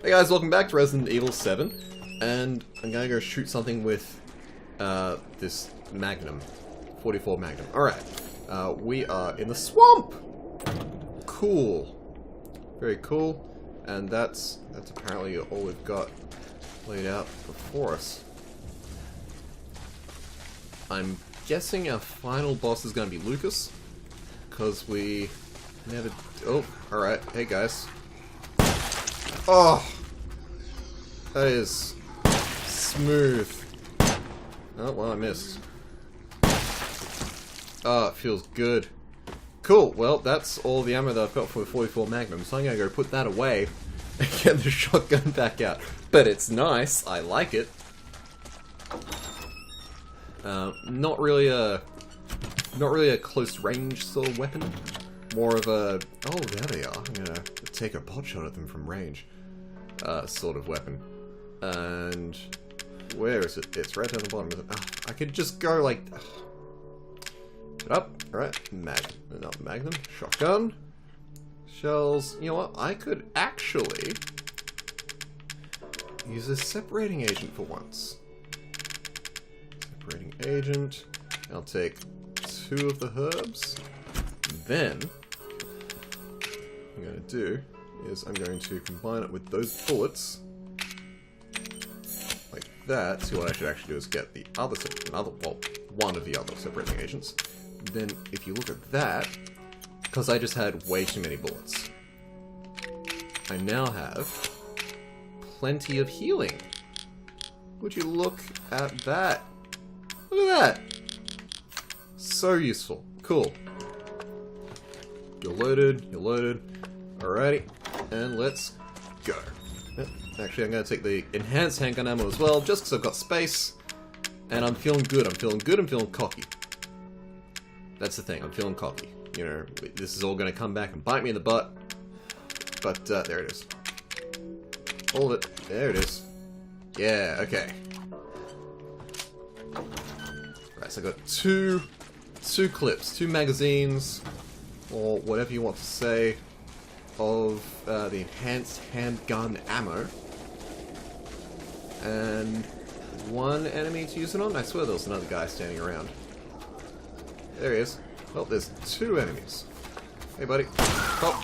Hey guys, welcome back to Resident Evil 7, and I'm gonna go shoot something with this Magnum, 44 Magnum. Alright, we are in the swamp! Cool. Very cool, and that's apparently all we've got laid out before us. I'm guessing our final boss is gonna be Lucas, because we never... Oh, alright, hey guys. Oh! That is smooth. Oh, well, I missed. Oh, it feels good. Cool, well, that's all the ammo that I've got for the 44 Magnum, so I'm gonna go put that away and get the shotgun back out. But it's nice, I like it. Not really a close range sort of weapon. More of a, oh, there they are. I'm gonna take a pot shot at them from range. Sort of weapon. And where is it? It's right down the bottom. I could just go like up. Alright, not Magnum. Shotgun. Shells. You know what? I could actually use a separating agent for once. Separating agent. I'll take 2 of the herbs. Then what I'm going to do is I'm going to combine it with those bullets like that. See, what I should actually do is get the other, one of the other separating agents. Then if you look at that, because I just had way too many bullets, I now have plenty of healing. Would you look at that? Look at that! So useful. Cool. You're loaded, you're loaded. Alrighty, and let's go. Actually, I'm going to take the enhanced handgun ammo as well, just because I've got space. And I'm feeling good, I'm feeling good, I'm feeling cocky. That's the thing, I'm feeling cocky. You know, this is all going to come back and bite me in the butt. But, there it is. Hold it. There it is. Yeah, okay. Right, so I've got two clips, 2 magazines, or whatever you want to say, of the enhanced handgun ammo. And 1 enemy to use it on? I swear there was another guy standing around. There he is. Well, there's 2 enemies. Hey, buddy. Oh.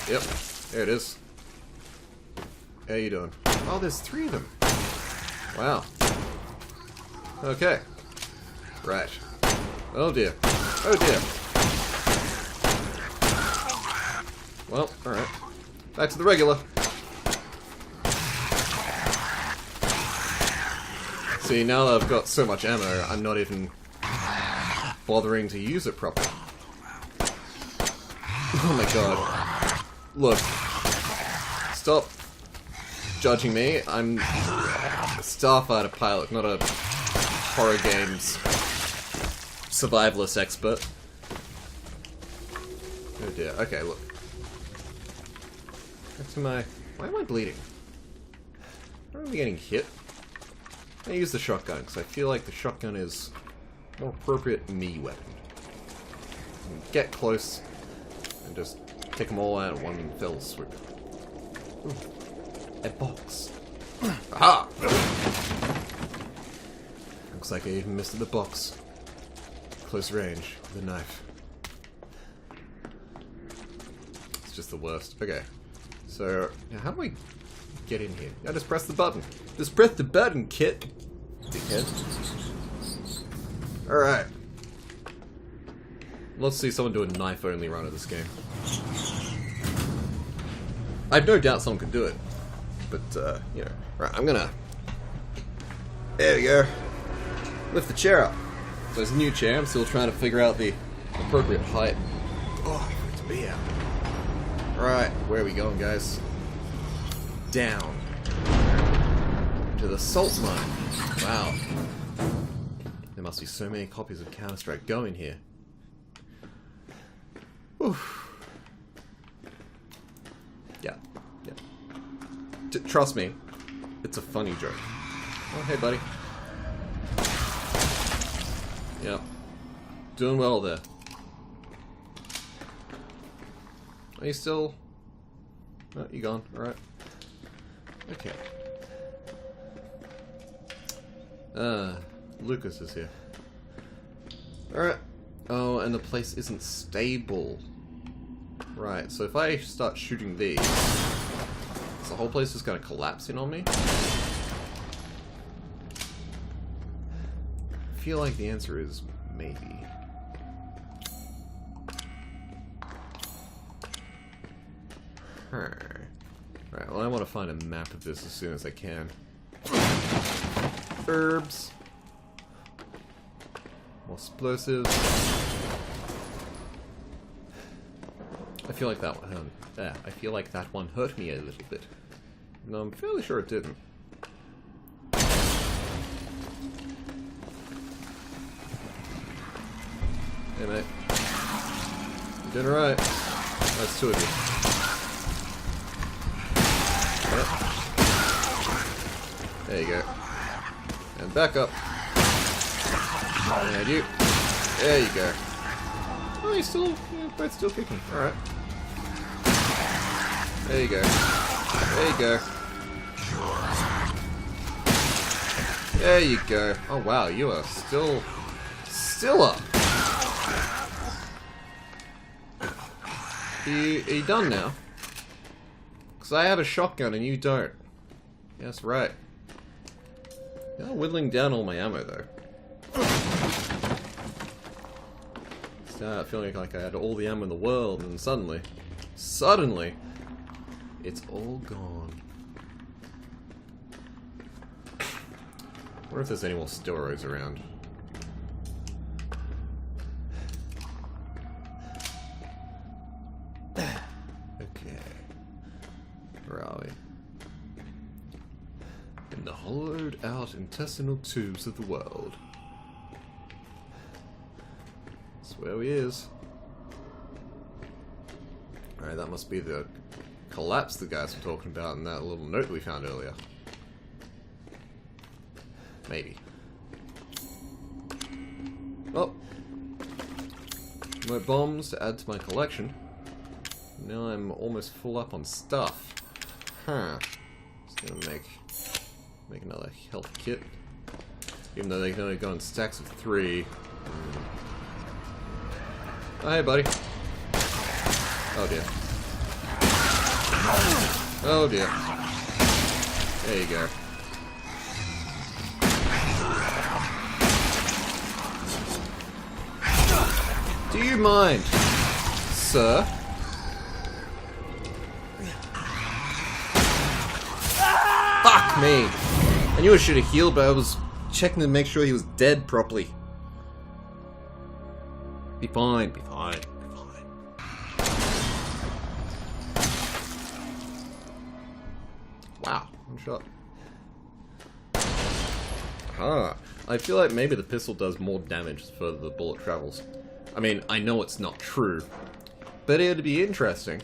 Yep. There it is. How you doing? Oh, there's 3 of them. Wow. Okay. Right. Oh dear. Oh dear. Well, alright. Back to the regular. See, now that I've got so much ammo, I'm not even bothering to use it properly. Oh my god. Look. Stop judging me. I'm a Starfighter pilot, not a horror games survivalist expert. Oh dear. Okay, look. Back to my... Why am I bleeding? Why am I getting hit? I use the shotgun, because I feel like the shotgun is a more appropriate me weapon. Get close and just take them all out in one fell swoop. Ooh. A box. Aha! Looks like I even missed at the box. Close range with a knife. It's just the worst. Okay. So, now how do I get in here? I just press the button. Just press the button, kid. Dickhead. Alright. Let's see someone do a knife-only run of this game. I have no doubt someone could do it. But, you know. Right, I'm gonna... There we go. Lift the chair up. So it's a new chair. I'm still trying to figure out the appropriate height. Oh, for it to be out. Right, where are we going, guys? Down. To the salt mine. Wow. There must be so many copies of Counter-Strike going here. Oof. Yeah. Trust me, it's a funny joke. Oh, hey, buddy. Yep. Doing well there. Are you still... Oh, you gone. Alright. Okay. Lucas is here. Alright. Oh, and the place isn't stable. Right, so if I start shooting these, is the whole place just gonna collapse in on me? I feel like the answer is maybe. Right, well I want to find a map of this as soon as I can. Herbs. More explosives. I feel like that one I feel like that one hurt me a little bit. No, I'm fairly sure it didn't. Hey mate. You're doing alright. That's two of you. There you go. And back up. And you. There you go. Oh, you're still, both still kicking. Alright. There you go. There you go. There you go. Oh wow, you are still up. Are you done now? Because I have a shotgun and you don't. Yes, right. Now whittling down all my ammo though. Start feeling like I had all the ammo in the world and suddenly, it's all gone. I wonder if there's any more steroids around. Okay. Where are we? In the hollowed out intestinal tubes of the world. That's where he is. Alright, that must be the collapse the guys were talking about in that little note we found earlier. Maybe. Oh! More bombs to add to my collection. Now I'm almost full up on stuff. Huh. Just gonna make another health kit. Even though they can only go in stacks of 3. Oh, hey, buddy. Oh, dear. Oh, dear. There you go. Do you mind, sir? Fuck me! I knew I should have healed, but I was checking to make sure he was dead properly. Be fine, be fine, be fine. Wow, one shot. Ah, I feel like maybe the pistol does more damage the further the bullet travels. I mean, I know it's not true, but it'd be interesting.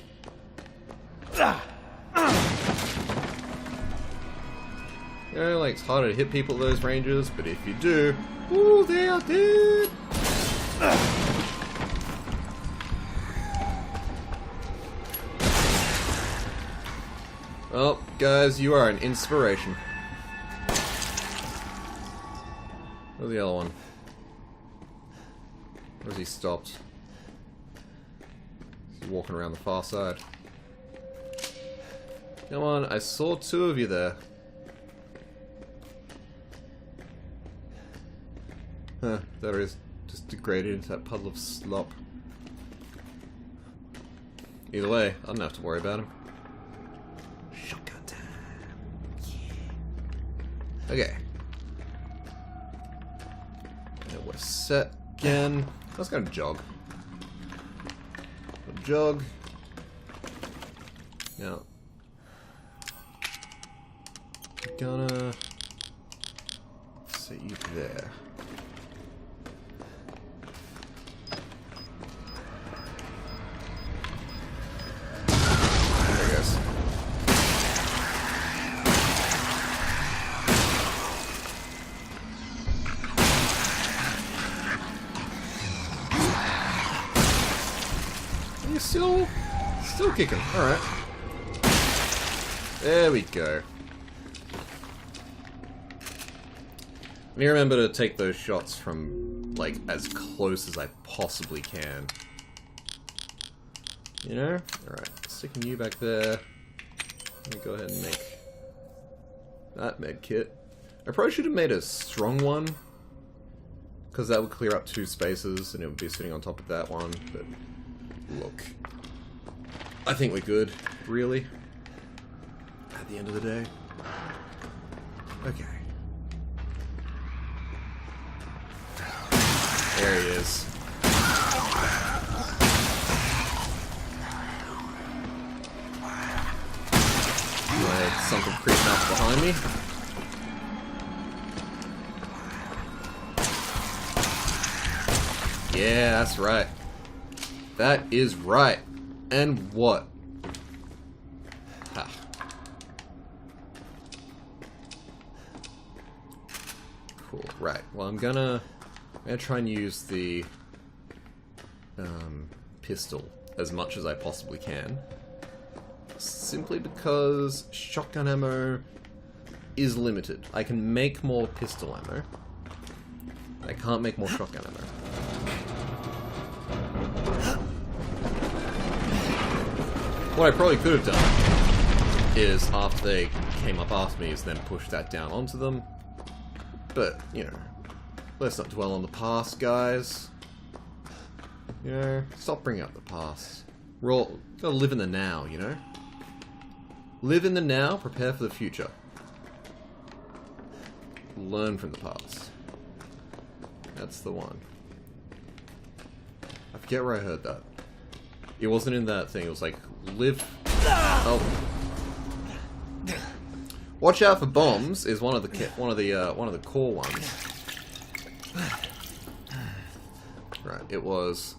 You know, like, it's harder to hit people at those ranges, but if you do, ooh, they are dead! Well, guys, you are an inspiration. Where's the other one? Where's he stopped? He's walking around the far side. Come on, I saw 2 of you there. Huh, there is. Just degraded into that puddle of slop. Either way, I don't have to worry about him. Shotgun time. Yeah. Okay. And we're set again. Let's go jog. Jog. Now, I'm gonna set you there. There it goes. You're still kicking. All right. There we go. Let me remember to take those shots from, like, as close as I possibly can. You know? Alright, sticking you back there. Let me go ahead and make that med kit. I probably should have made a strong one, because that would clear up 2 spaces and it would be sitting on top of that one, but look. I think we're good, really. At the end of the day. Okay. There he is. Something creeping up behind me. Yeah, that's right. That is right. And what? Ha. Cool. Right. Well, I'm gonna try and use the pistol as much as I possibly can. Simply because shotgun ammo is limited. I can make more pistol ammo. I can't make more shotgun ammo. What I probably could have done is, after they came up after me, is then push that down onto them. But, you know, let's not dwell on the past, guys. You know, stop bringing up the past. We're all gotta live in the now, you know? Live in the now, prepare for the future. Learn from the past. That's the one. I forget where I heard that. It wasn't in that thing, it was like, live... Oh. Watch out for bombs is one of the core ones. Right, it was...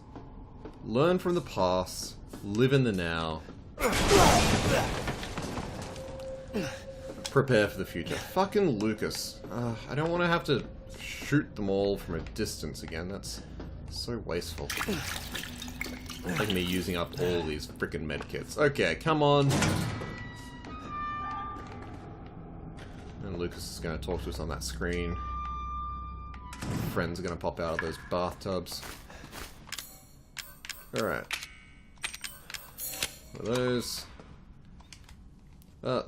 Learn from the past, live in the now. Prepare for the future. Fucking Lucas. I don't want to have to shoot them all from a distance again. That's so wasteful. Like me using up all these freaking medkits. Okay, come on. And Lucas is going to talk to us on that screen. Friends are going to pop out of those bathtubs. Alright. One of those.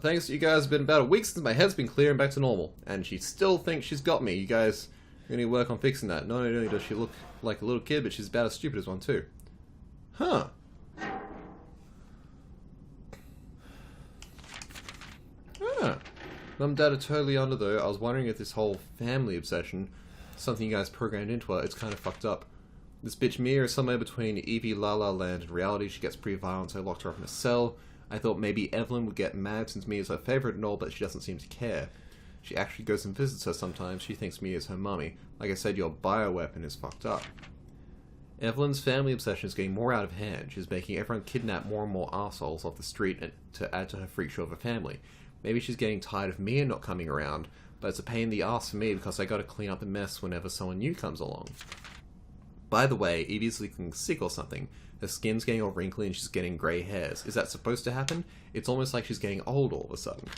Thanks, you guys. It's been about a week since my head's been clear and back to normal. And she still thinks she's got me. You guys really work on fixing that. Not only does she look like a little kid, but she's about as stupid as one too. Huh. Ah. Mum and Dad are totally under though. I was wondering if this whole family obsession, something you guys programmed into her, it's kind of fucked up. This bitch Mia is somewhere between Evie La La Land and reality. She gets pretty violent, so I locked her up in a cell. I thought maybe Evelyn would get mad since Mia is her favourite and all, but she doesn't seem to care. She actually goes and visits her sometimes. She thinks Mia is her mummy. Like I said, your bioweapon is fucked up. Evelyn's family obsession is getting more out of hand. She's making everyone kidnap more and more assholes off the street and to add to her freak show of a family. Maybe she's getting tired of Mia not coming around, but it's a pain in the ass for me because I gotta clean up the mess whenever someone new comes along. By the way, Evie's looking sick or something. Her skin's getting all wrinkly and she's getting grey hairs. Is that supposed to happen? It's almost like she's getting old all of a sudden.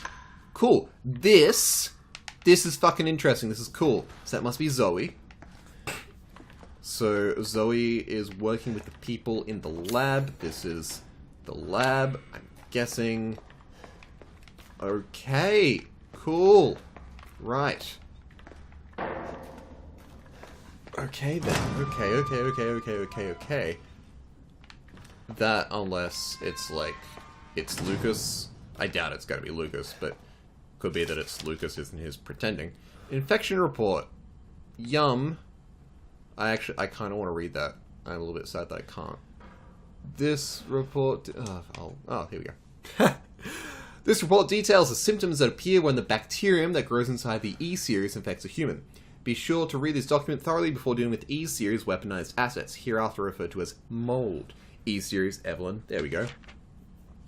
Cool. This is fucking interesting. This is cool. So that must be Zoe. So Zoe is working with the people in the lab. This is the lab. I'm guessing. Okay. Cool. Right. Okay then. Okay. That, unless it's like, it's Lucas. I doubt it's gotta be Lucas, but could be that it's Lucas isn't his pretending. Infection report. Yum. I kind of want to read that. I'm a little bit sad that I can't. This report... Oh, here we go. This report details the symptoms that appear when the bacterium that grows inside the E-series infects a human. Be sure to read this document thoroughly before dealing with E-series weaponized assets, hereafter referred to as mold. E-series, Evelyn. There we go.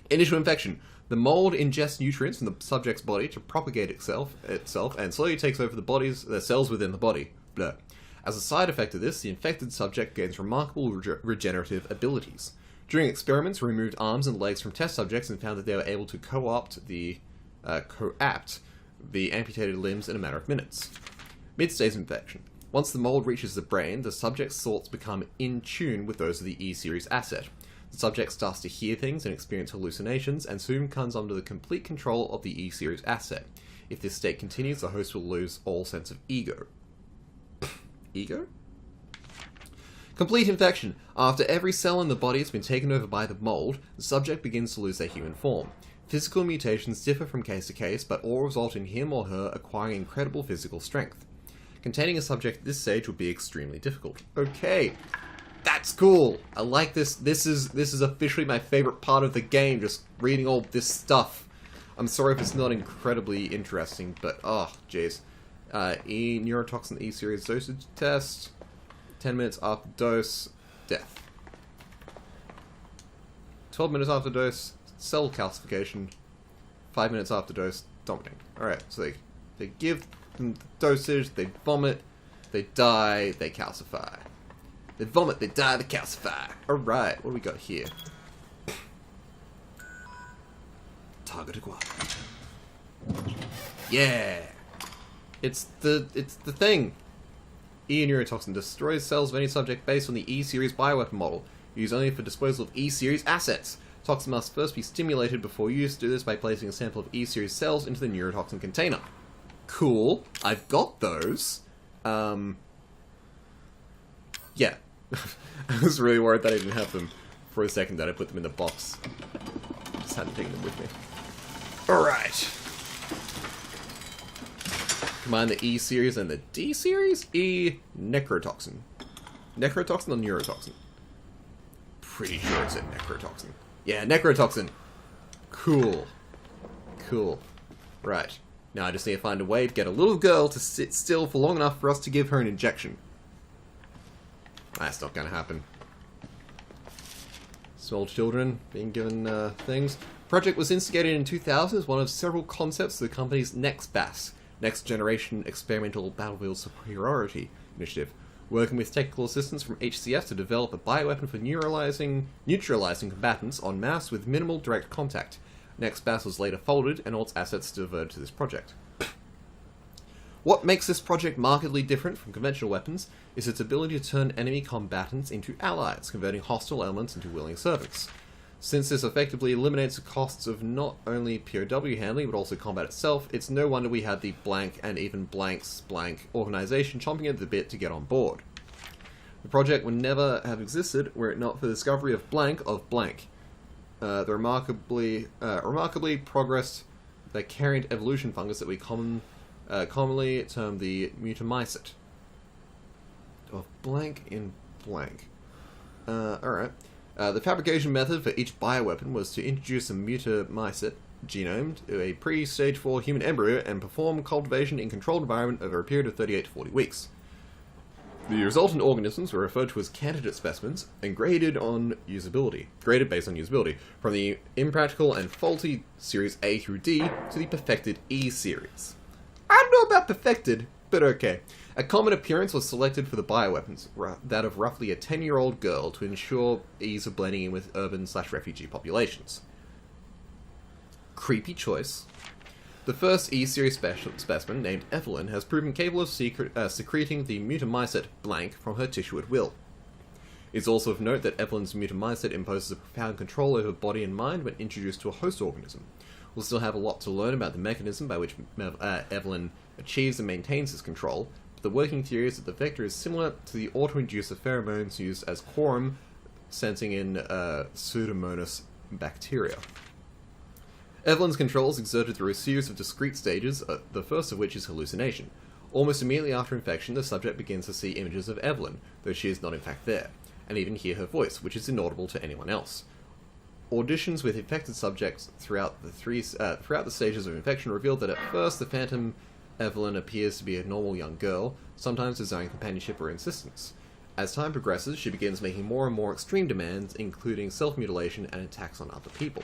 Initial infection. The mold ingests nutrients from the subject's body to propagate itself and slowly takes over the cells within the body. Blah. As a side effect of this, the infected subject gains remarkable regenerative abilities. During experiments, we removed arms and legs from test subjects and found that they were able to co-opt the coapt the amputated limbs in a matter of minutes. Mid-stage infection. Once the mold reaches the brain, the subject's thoughts become in tune with those of the E-series asset. The subject starts to hear things and experience hallucinations, and soon comes under the complete control of the E-series asset. If this state continues, the host will lose all sense of ego. Ego? Complete infection. After every cell in the body has been taken over by the mold, the subject begins to lose their human form. Physical mutations differ from case to case, but all result in him or her acquiring incredible physical strength. Containing a subject at this stage would be extremely difficult. Okay, that's cool. I like this. This is officially my favorite part of the game, just reading all this stuff. I'm sorry if it's not incredibly interesting, but oh, jeez. Neurotoxin E-series dosage test. 10 minutes after dose, death. 12 minutes after dose, cell calcification. 5 minutes after dose, vomiting. Alright, so they give them the dosage, they vomit, they die, they calcify. They vomit, they die, they calcify. Alright, what do we got here? Target acquired. Yeah! It's the thing! E-neurotoxin destroys cells of any subject based on the E-series bioweapon model, used only for disposal of E-series assets. Toxin must first be stimulated before use. Do this by placing a sample of E-series cells into the neurotoxin container. Cool. I've got those. Yeah. I was really worried that I didn't have them for a second, that I put them in the box. Just had to take them with me. Alright. Combine the E-series and the D-series? E-necrotoxin. Necrotoxin or neurotoxin? Pretty sure it's a necrotoxin. Yeah, necrotoxin. Cool. Cool. Right. Now I just need to find a way to get a little girl to sit still for long enough for us to give her an injection. That's not going to happen. Small children being given things. Project was instigated in 2000 as one of several concepts of the company's NextBAS, Next Generation Experimental Battlefield Superiority Initiative, working with technical assistance from HCF to develop a bioweapon for neutralizing combatants en masse with minimal direct contact. NextBAS was later folded, and all its assets diverted to this project. What makes this project markedly different from conventional weapons is its ability to turn enemy combatants into allies, converting hostile elements into willing servants. Since this effectively eliminates the costs of not only POW handling, but also combat itself, it's no wonder we had the blank and even blank's blank organization chomping at the bit to get on board. The project would never have existed were it not for the discovery of blank. The remarkably progressed vicariant evolution fungus that we commonly term the mutamycete. Of blank in blank. Alright. The fabrication method for each bioweapon was to introduce a mutamycete genome to a pre-stage 4 human embryo and perform cultivation in controlled environment over a period of 38 to 40 weeks. The resultant organisms were referred to as candidate specimens and graded based on usability, from the impractical and faulty Series A through D to the perfected E series. I don't know about perfected, but okay. A common appearance was selected for the bioweapons, that of roughly a 10-year-old girl, to ensure ease of blending in with urban/refugee populations. Creepy choice. The first E-series specimen, named Evelyn, has proven capable of secreting the mutamycete blank from her tissue at will. It is also of note that Evelyn's mutamycete imposes a profound control over body and mind when introduced to a host organism. We'll still have a lot to learn about the mechanism by which Evelyn achieves and maintains this control, but the working theory is that the vector is similar to the auto-inducer pheromones used as quorum sensing in Pseudomonas bacteria. Evelyn's control is exerted through a series of discrete stages, the first of which is hallucination. Almost immediately after infection, the subject begins to see images of Evelyn, though she is not in fact there, and even hear her voice, which is inaudible to anyone else. Auditions with infected subjects throughout the stages of infection revealed that at first the phantom Evelyn appears to be a normal young girl, sometimes desiring companionship or assistance. As time progresses, she begins making more and more extreme demands, including self-mutilation and attacks on other people.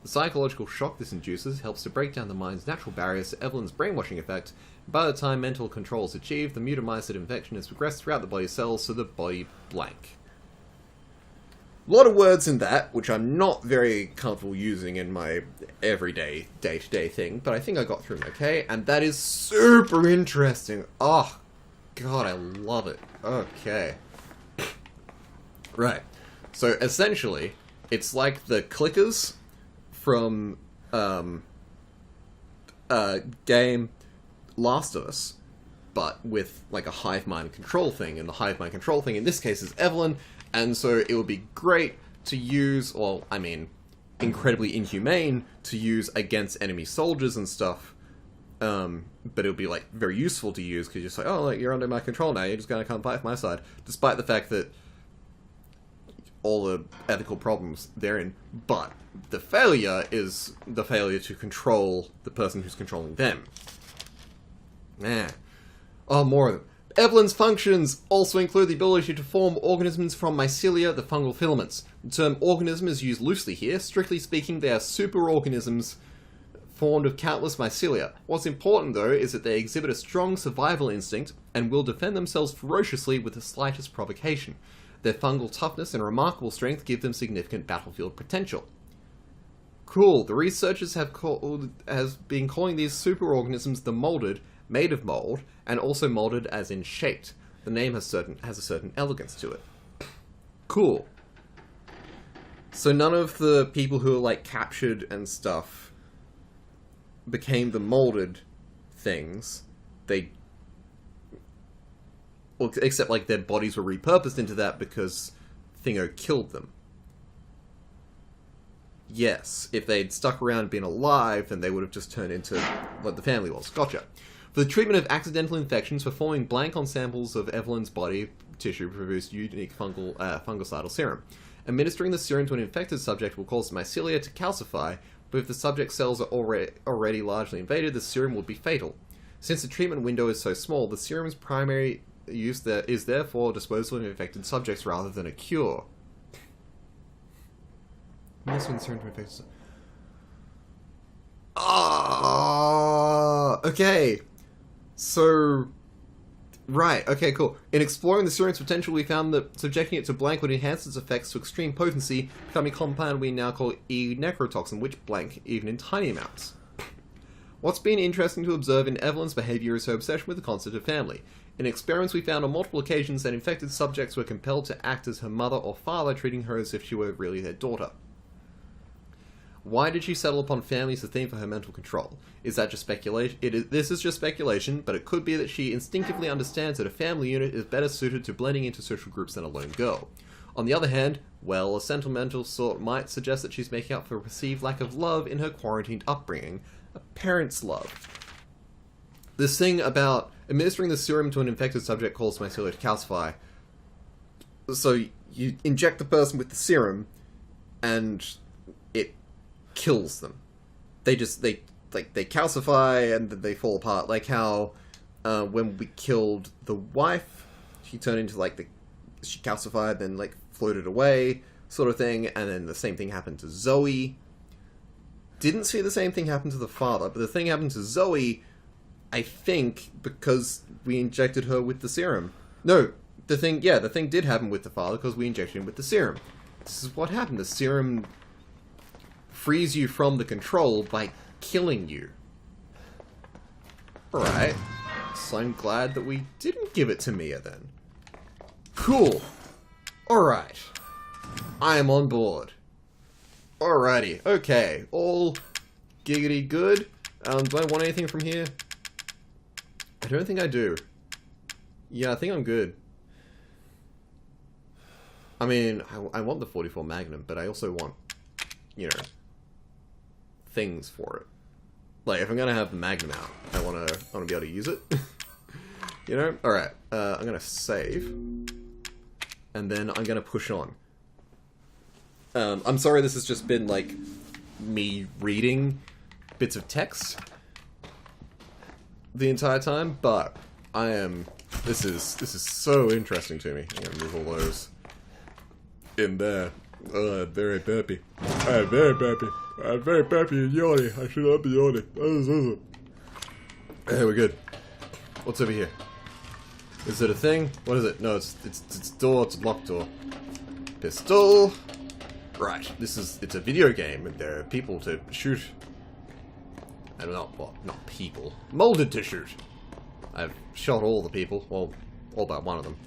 The psychological shock this induces helps to break down the mind's natural barriers to Evelyn's brainwashing effect. By the time mental control is achieved, the mutamycete infection has progressed throughout the body cells to the body blank. A lot of words in that, which I'm not very comfortable using in my everyday, day-to-day thing, but I think I got through them okay, and that is super interesting. Oh, God, I love it. Okay. Right. So, essentially, it's like the clickers from, game Last of Us, but with, like, a hive mind control thing, and the hive mind control thing in this case is Evelyn. And so it would be great to use, well, I mean, incredibly inhumane to use against enemy soldiers and stuff. But it would be, like, very useful to use because you're just like, oh, like, you're under my control now, you're just going to come fight for my side. Despite the fact that all the ethical problems therein. But the failure is the failure to control the person who's controlling them. Man. Oh, more of them. Evelyn's functions also include the ability to form organisms from mycelia, the fungal filaments. The term organism is used loosely here. Strictly speaking, they are superorganisms formed of countless mycelia. What's important, though, is that they exhibit a strong survival instinct and will defend themselves ferociously with the slightest provocation. Their fungal toughness and remarkable strength give them significant battlefield potential. Cool. The researchers have been calling these superorganisms the molded, made of mold, and also molded as in shaped. The name has a certain elegance to it. Cool. So none of the people who are, like, captured and stuff became the molded things. They... Well, except, like, their bodies were repurposed into that because Thingo killed them. Yes, if they'd stuck around and been alive, then they would have just turned into what the family was. Gotcha. For the treatment of accidental infections, performing blank on samples of Evelyn's body tissue produced unique fungicidal serum. Administering the serum to an infected subject will cause mycelia to calcify, but if the subject's cells are already largely invaded, the serum would be fatal. Since the treatment window is so small, the serum's primary use is therefore disposal of infected subjects rather than a cure. Administering the serum to infected subjects. Ah, okay. So, right, okay, cool. In exploring the serum's potential, we found that subjecting it to blank would enhance its effects to extreme potency, becoming a compound we now call E-necrotoxin, which blank even in tiny amounts. What's been interesting to observe in Evelyn's behavior is her obsession with the concept of family. In experiments, we found on multiple occasions that infected subjects were compelled to act as her mother or father, treating her as if she were really their daughter. Why did she settle upon family as the theme for her mental control? Is that just speculation? This is just speculation, but it could be that she instinctively understands that a family unit is better suited to blending into social groups than a lone girl. On the other hand, well, a sentimental sort might suggest that she's making up for a perceived lack of love in her quarantined upbringing. A parent's love. This thing about administering the serum to an infected subject causes mycelia to calcify. So you inject the person with the serum, and it kills them. They calcify and then they fall apart. Like how when we killed the wife, she turned into she calcified, then floated away, sort of thing. And then the same thing happened to Zoe. Didn't see the same thing happen to the father, but the thing happened to Zoe, I think, because we injected her with the serum. No, the thing did happen with the father because we injected him with the serum. This is what happened. The serum frees you from the control by killing you. Alright. So I'm glad that we didn't give it to Mia then. Cool. Alright. I am on board. Alrighty. Okay. All giggity good. Do I want anything from here? I don't think I do. Yeah, I think I'm good. I mean, I want the 44 Magnum, but I also want, you know, things for it. Like, if I'm gonna have the Magnum out, I wanna be able to use it. You know? Alright, I'm gonna save. And then I'm gonna push on. I'm sorry this has just been, like, me reading bits of text the entire time, but I am... This is so interesting to me. I'm gonna move all those in there. Very burpy. Very burpy. Very burpy and yawny. I should not be yawning. We're good. What's over here? Is it a thing? What is it? No, it's door. It's a blocked door. Pistol. Right, it's a video game, and there are people to shoot. And not people. Molded to shoot. I've shot all the people, well, all but one of them.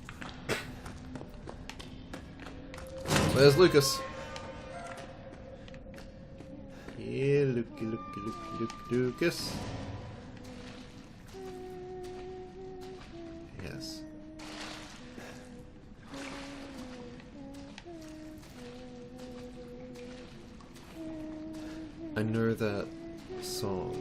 Where's Lucas? Here, Lucas. Yes. I know that song.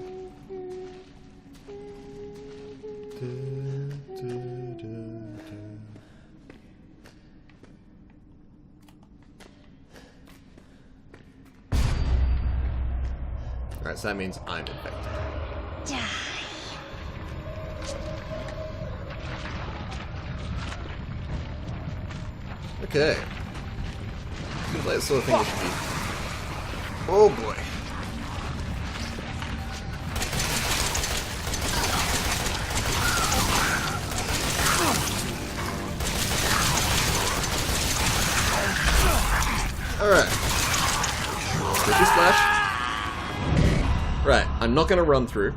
Alright, so that means I'm infected. Die. Okay. Seems like the sort of thing you should be. Oh boy. Alright. Squishy splash. Right, I'm not gonna run through.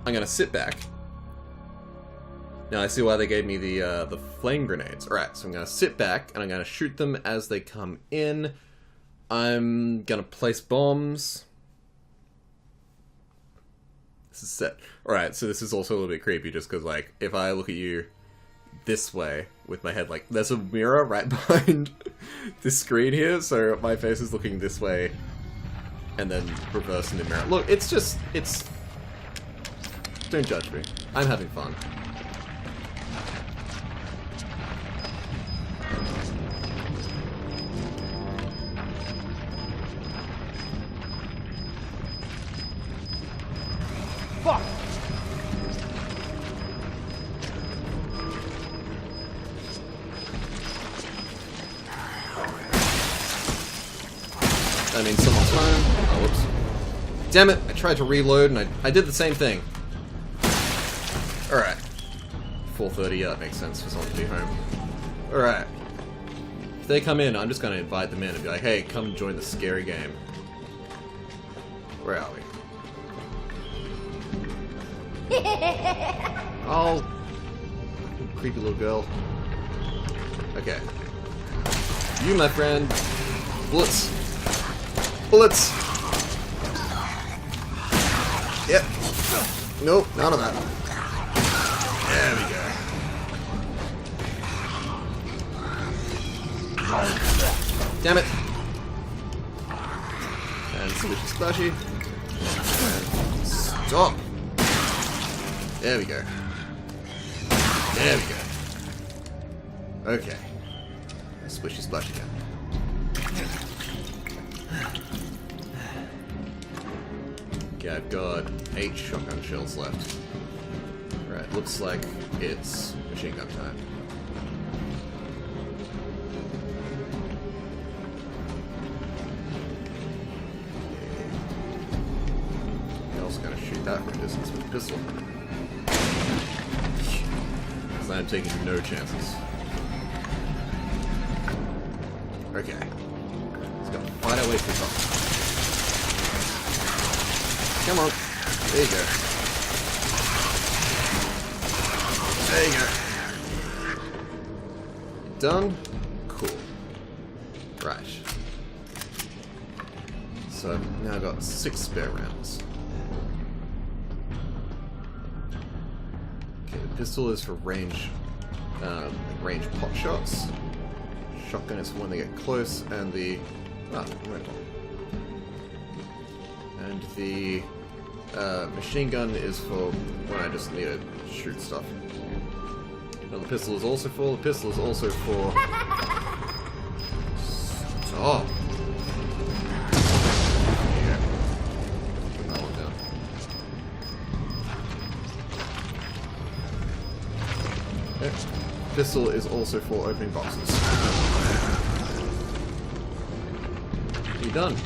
I'm gonna sit back. Now I see why they gave me the flame grenades. Alright, so I'm gonna sit back and I'm gonna shoot them as they come in. I'm gonna place bombs. This is set. Alright, so this is also a little bit creepy just because, like, if I look at you this way with my head, like, there's a mirror right behind this screen here, so my face is looking this way and then reverse in the mirror. Look, it's just, don't judge me. I'm having fun. Fuck! That means someone's home. Oh, whoops. Damn it, I tried to reload and I did the same thing. Alright. 4:30, yeah, that makes sense for someone to be home. Alright. If they come in, I'm just gonna invite them in and be like, hey, come join the scary game. Where are we? Oh, creepy little girl. Okay. You, my friend. Bullets. Bullets. Yep. Nope, none of that. There we go. Damn it. And squishy splashy. And stop. There we go. There we go. Okay. Swishy splash again. Okay, I've got 8 shotgun shells left. Right, looks like it's machine gun time. I'm also gonna shoot that from a distance with a pistol. I'm taking no chances. Okay. Let's go find our way to the top. Come on. There you go. There you go. Done? Cool. Right. So I've now got 6 spare rounds. Pistol is for range pot shots. Shotgun is for when they get close, and the and the machine gun is for when I just need to shoot stuff. Now the pistol is also full. The pistol is also for. Stop. Pistol is also for opening boxes. You're done.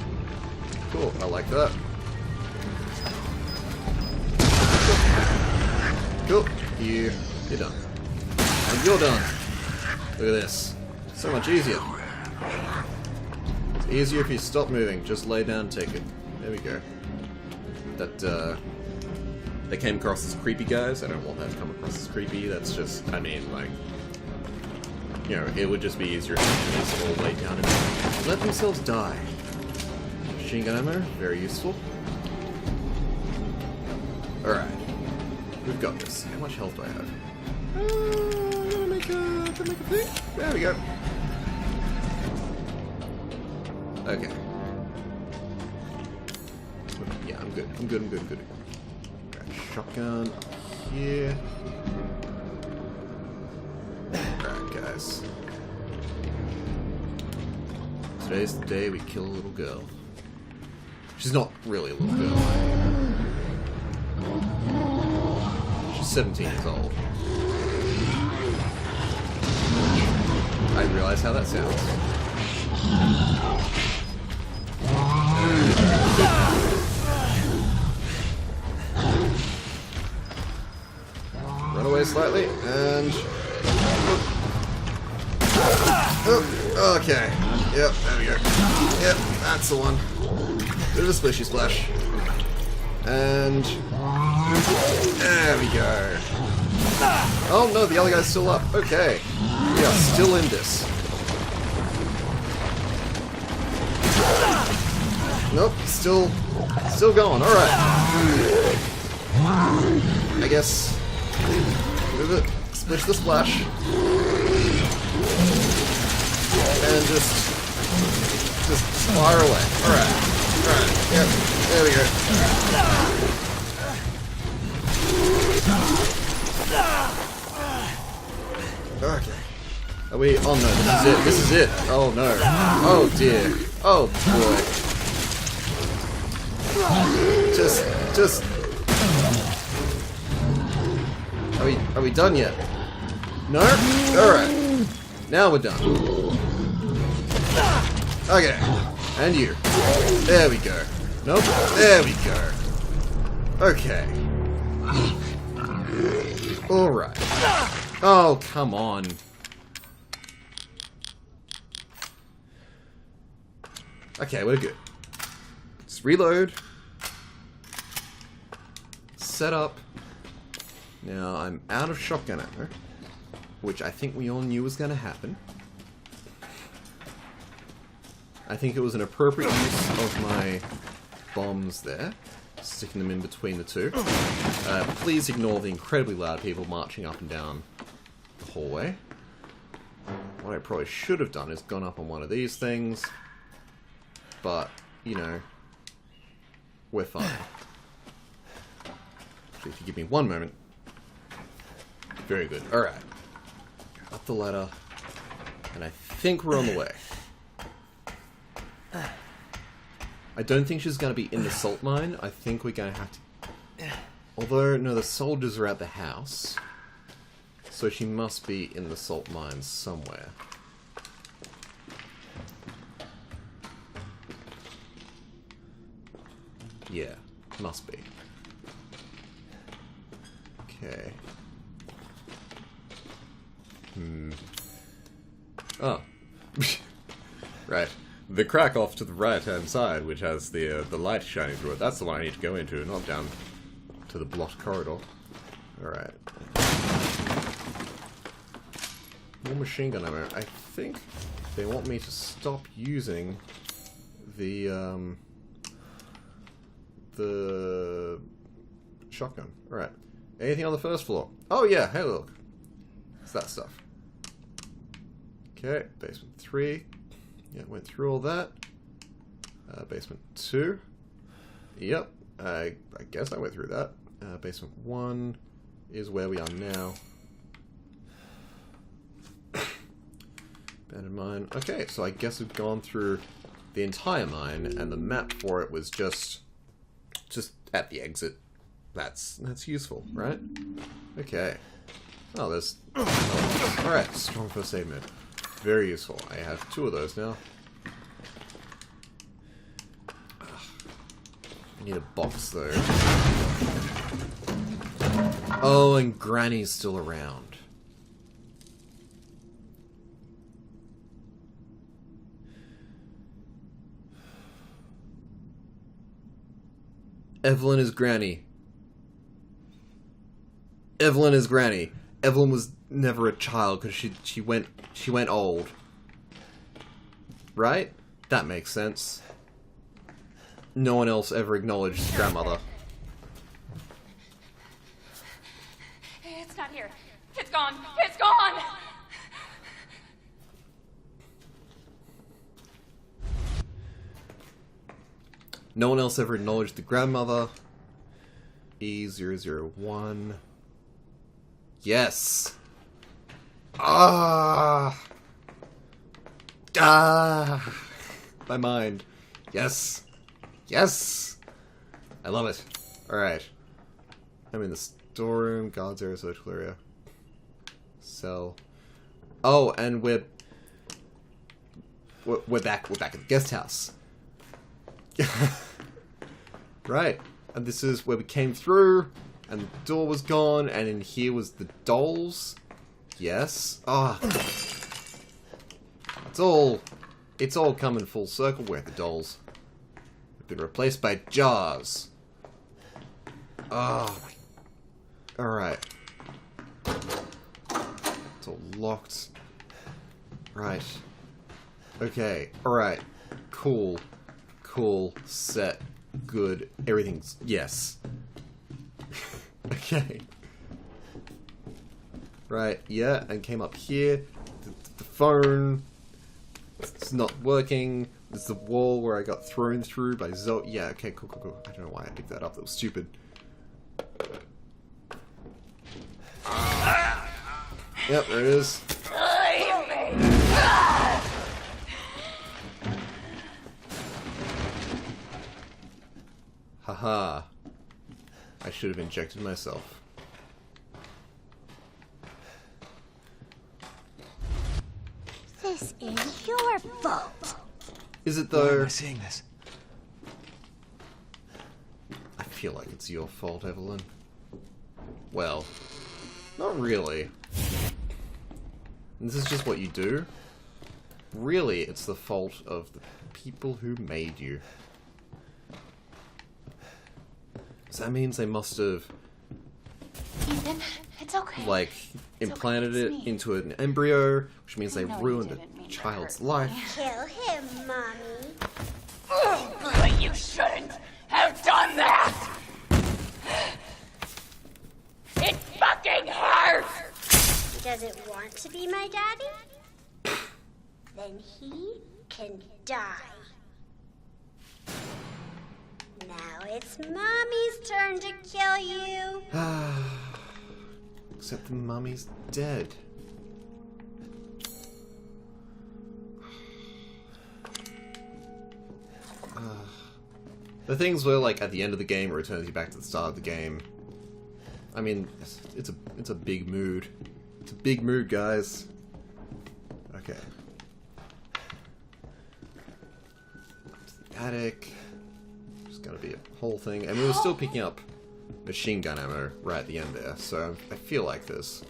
Cool, I like that. Cool. You're done. And you're done. Look at this. So much easier. Easier if you stop moving. Just lay down and take it. There we go. That, they came across as creepy guys. I don't want that to come across as creepy. That's just, I mean, like, you know, it would just be easier if they just all lay down and let themselves die. Machine gun ammo, very useful. Alright. We've got this. How much health do I have? I'm gonna make a thing. There we go. Okay. Yeah, I'm good. I'm good. Right, shotgun up here. Alright, guys. Today's the day we kill a little girl. She's not really a little girl. She's 17 years old. I realize how that sounds. Run away slightly, and... Oh, okay. Yep, there we go. Yep, that's the one. Bit of a splishy splash. And... there we go. Oh no, the other guy's still up. Okay. We are still in this. Nope, still going. Alright. I guess... move it. Splish the splash. And just fire away. Alright. Yep. There we go. Okay. Are we? Oh no, this is it. Oh no. Oh dear. Oh boy. Just. Are we done yet? No? Alright. Now we're done. Okay. And you. There we go. Nope. There we go. Okay. Alright. Oh, come on. Okay, we're good. Let's reload. Set up. Now, I'm out of shotgun ammo, which I think we all knew was going to happen. I think it was an appropriate use of my bombs there, sticking them in between the two. Please ignore the incredibly loud people marching up and down the hallway. What I probably should have done is gone up on one of these things, but, you know, we're fine. So if you give me one moment. Very good. Alright. Up the ladder. And I think we're on the way. I don't think she's going to be in the salt mine. I think we're going to have to... Although, no, the soldiers are at the house. So she must be in the salt mine somewhere. Yeah, must be. Okay. Oh. Right. The crack off to the right-hand side, which has the light shining through it, that's the one I need to go into, not down to the blocked corridor. Alright. More machine gun ammo. I think they want me to stop using the shotgun. Alright. Anything on the first floor? Oh yeah, hey look. It's that stuff. Okay, basement 3. Yeah, went through all that. Basement 2. Yep, I guess I went through that. Basement 1 is where we are now. Abandoned mine. Okay, so I guess we've gone through the entire mine, and the map for it was just at the exit. That's useful, right? Okay. Oh, there's... Oh, alright, strong first aid mid. Very useful. I have 2 of those now. I need a box, though. Oh, and Granny's still around. Evelyn is Granny. Evelyn is Granny. Evelyn was never a child because she went old. Right? That makes sense. No one else ever acknowledged grandmother. It's not here. It's gone. It's gone! No one else ever acknowledged the grandmother. E001. Yes! Ah! Ah! My mind. Yes! Yes! I love it. Alright. I'm in the storeroom, guards area, surgical area. Cell. Oh, and we're back at the guest house. Right. And this is where we came through, and the door was gone, and in here was the dolls. Yes. Ah. It's all coming full circle. Where are the dolls? They've been replaced by jars. Oh my. Alright. It's all locked. Right. Okay. Alright. Cool. Cool. Set. Good. Everything's... Yes. Okay. Right. Yeah. And came up here. The phone. It's not working. There's the wall where I got thrown through by Zoe. Yeah. Okay. Cool. Cool. Cool. I don't know why I picked that up. That was stupid. Yep. There it is. Haha. I should have injected myself. This is your fault. Is it though? Why am I seeing this? I feel like it's your fault, Evelyn. Well, not really. This is just what you do. Really, it's the fault of the people who made you. So that means they must have, Ethan, it's okay. like, implanted it into an embryo, which means they ruined a child's life. Kill him, Mommy. But you shouldn't have done that! It fucking hurts! Does it want to be my daddy? Then he can die. Now it's Mommy's turn to kill you. Except the mummy's dead. The things where, like, at the end of the game, it returns you back to the start of the game. I mean, it's a big mood. It's a big mood, guys. Okay. Attic. It's gonna be a whole thing. And we were still picking up machine gun ammo right at the end there, so I feel like there's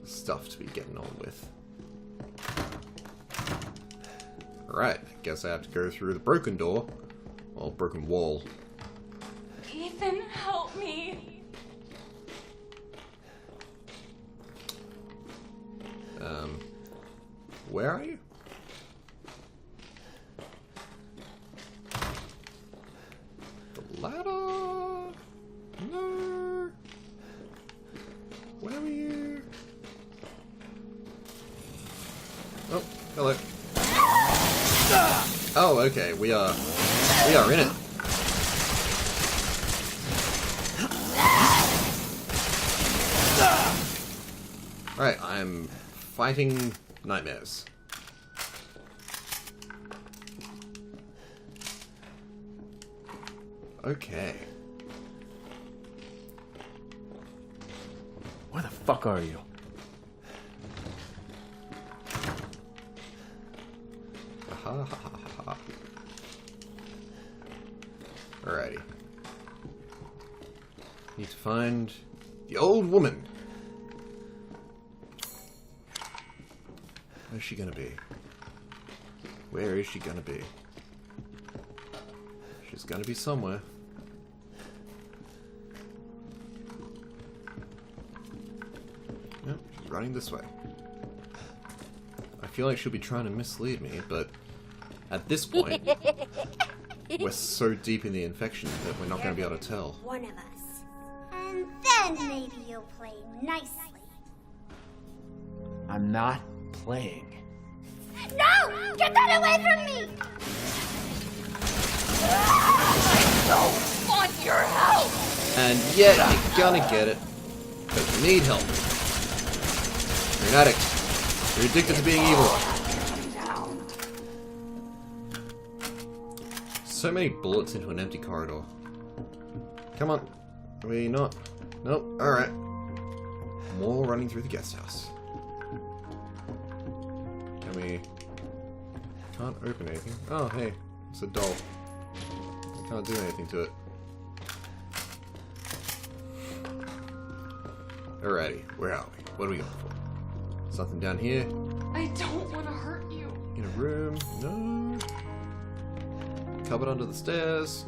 stuff to be getting on with. Alright, I guess I have to go through the broken door. Well, broken wall. Ethan, help me. Where are you? The ladder? No. Where are you? Oh, hello. Oh, okay. We are in it. Right, I'm fighting nightmares. Okay. Where the fuck are you? Alrighty. Need to find the old woman. Where's she gonna be? Where is she gonna be? She's gonna be somewhere. running this way. I feel like she'll be trying to mislead me, but at this point, we're so deep in the infection that we're not going to be able to tell. One of us. And then maybe you'll play nicely. I'm not playing. No! Get that away from me! I don't want your help! And yet, you're gonna get it. Because you need help. You're an addict. You're addicted to being evil. So many bullets into an empty corridor. Come on. Are we not? Nope. Alright. More running through the guest house. Can we... Can't open anything. Oh, hey. It's a doll. I can't do anything to it. Alrighty. Where are we? What are we going for? Something down here? I don't want to hurt you. In a room? No. Cupboard under the stairs.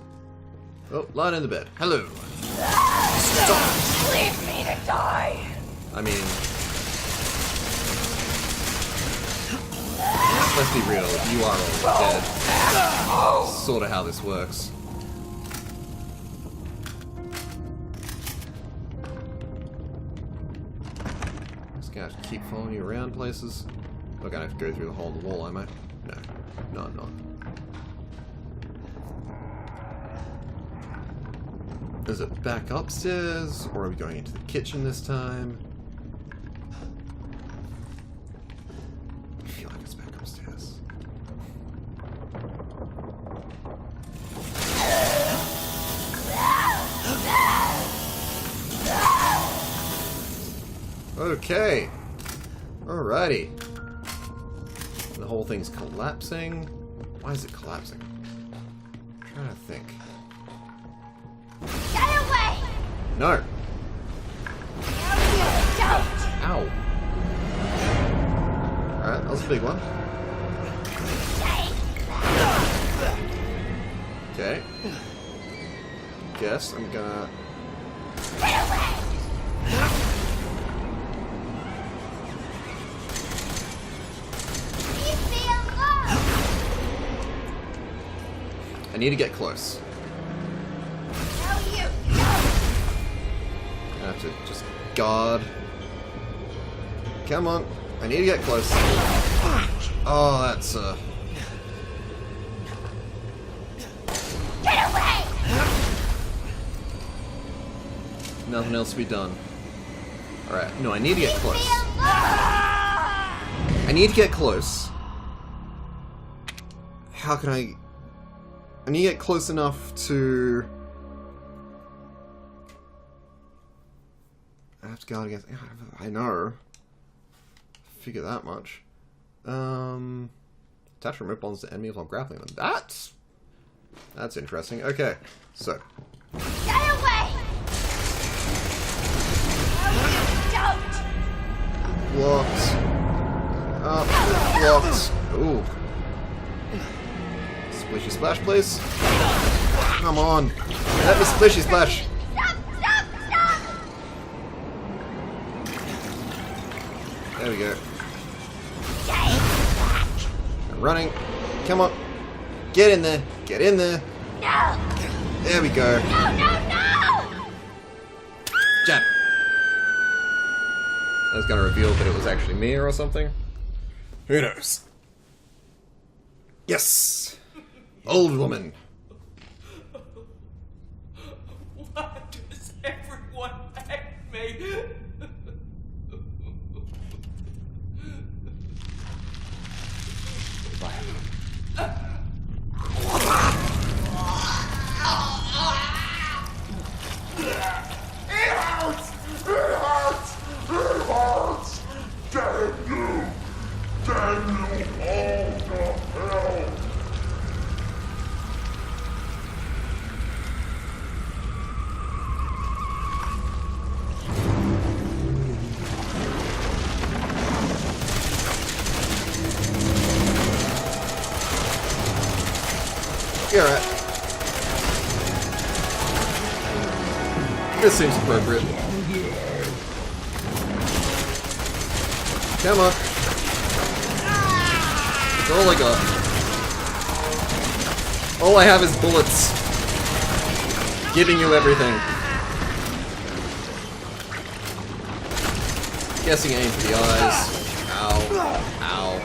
Oh, lying in the bed. Hello. Stop! Leave me to die! I mean... Let's be real, you are already dead. Sort of how this works. Just gonna have to keep following you around places. Not gonna have to go through the hole in the wall, am I? No. No, I'm not. Is it back upstairs, or are we going into the kitchen this time? I feel like it's back upstairs. Okay. Alrighty. The whole thing's collapsing. Why is it collapsing? I'm trying to think. Get away! No. No, you don't! Ow. Alright, that was a big one. Okay. Guess I'm gonna... Get away! Leave me alone! I need to get close. No, you don't! I have to just guard. Come on. I need to get close. Oh, that's Get away! nothing else to be done. Alright, no, I need to get Leave close. me alone! I need to get close. How can I need to get close enough to... I have to guard against... I know. Figure that much. Attach remote bonds to enemies while grappling them. That's interesting. Okay, so... Get away! No, you don't! Blocked. Blocked. Ooh. Splishy splash, please. Come on. Let me splishy splash. Stop! Stop! Stop! There we go. I'm running. Come on. Get in there. Get in there. No! There we go. No, no, no! Jab. I was gonna reveal that it was actually me or something. Who knows? Yes! Old woman. Why does everyone hate me? You're right. This seems appropriate. Come on. That's all I got. All I have is bullets. Giving you everything. Guessing aim for the eyes. Ow. Ow.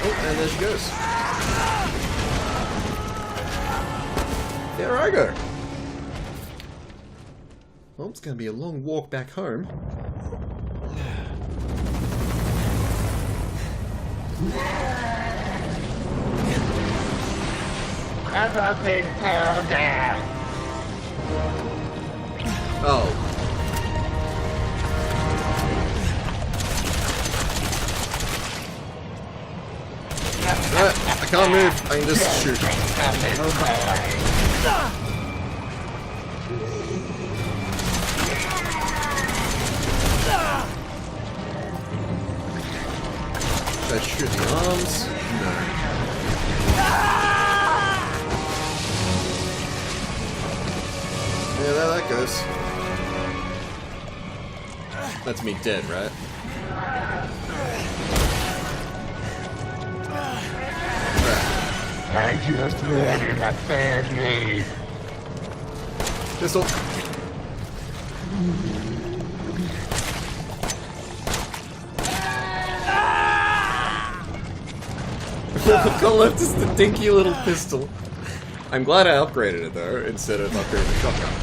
Oh, and there she goes. There I go. Well, it's gonna be a long walk back home. Everything fell down. Oh. I can't move. I can just shoot. Should I shoot the arms? No. Yeah, there that goes. That's me dead, right? I just wanted a family. Pistol. Got left is the dinky little pistol. I'm glad I upgraded it though, instead of upgrading the shotgun.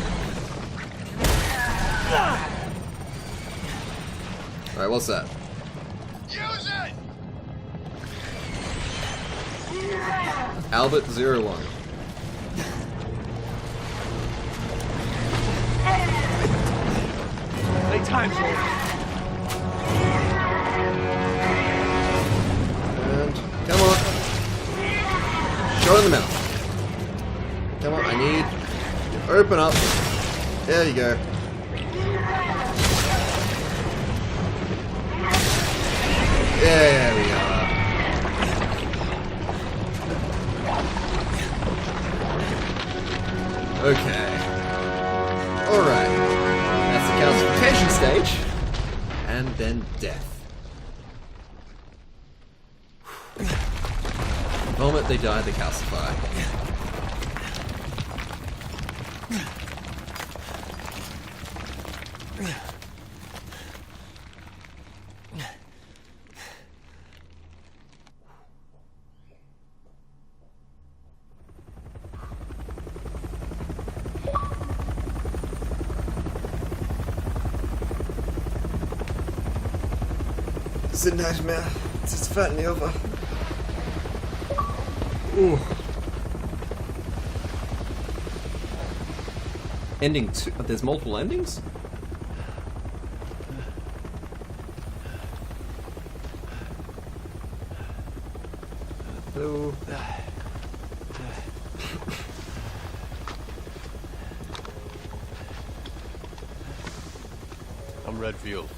Alright, what's that? Use it! Albert 01. Late time, soldier. And come on. Shot in the mouth. Come on, I need you to open up. There you go. There we are. Okay. Alright. That's the calcification stage. And then death. The moment they die, they calcify. It's a nightmare. It's just finally over. Ooh. Ending 2. There's multiple endings? Hello. I'm Redfield.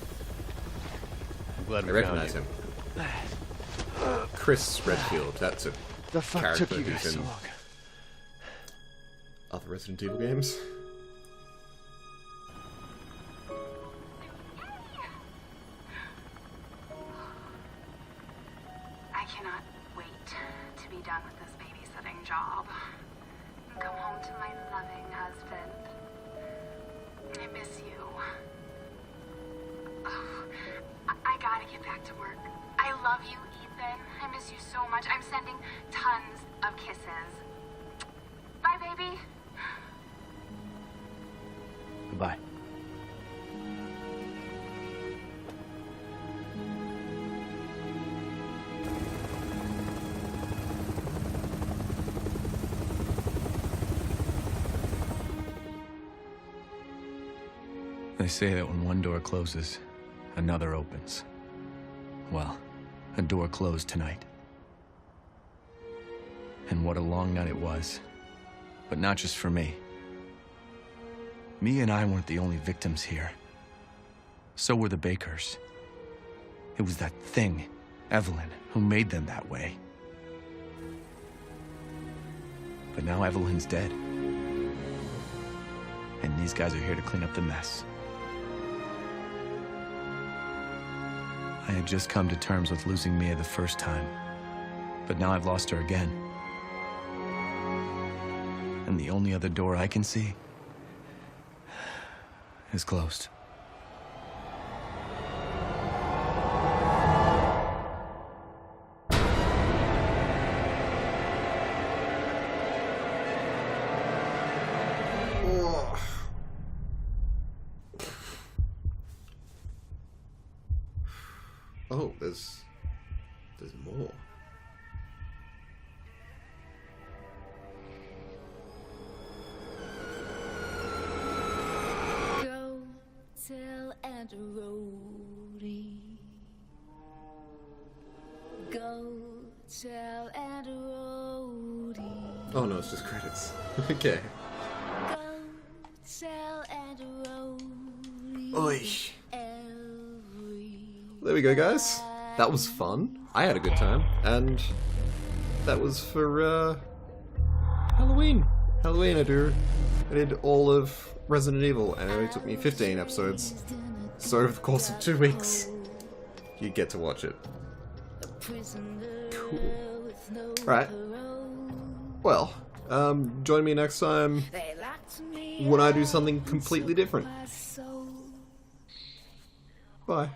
I'm glad I we recognize found him. Chris Redfield. That's a The fuck character took you guys who's so in long? other Resident Evil games. I cannot wait to be done with this babysitting job and come home to my loving husband. I miss you. Oh, I gotta get back to work. I love you, Ethan. I miss you so much. I'm sending tons of kisses. Bye, baby. Goodbye. They say that when one door closes, another opens. Well, a door closed tonight. And what a long night it was. But not just for me. Me and I weren't the only victims here. So were the Bakers. It was that thing, Evelyn, who made them that way. But now Evelyn's dead. And these guys are here to clean up the mess. I had just come to terms with losing Mia the first time, but now I've lost her again. And the only other door I can see is closed. Oh, there's more. Go tell Aunt Rhodey. Go tell Aunt Rhodey. Oh no, it's just credits. Okay. Go tell Aunt Rhodey. Oi. There we go, guys. That was fun. I had a good time, and that was for Halloween. Halloween, I did all of Resident Evil, and it only took me 15 episodes. So over the course of 2 weeks, you get to watch it. Cool. Right. Well, join me next time when I do something completely different. Bye.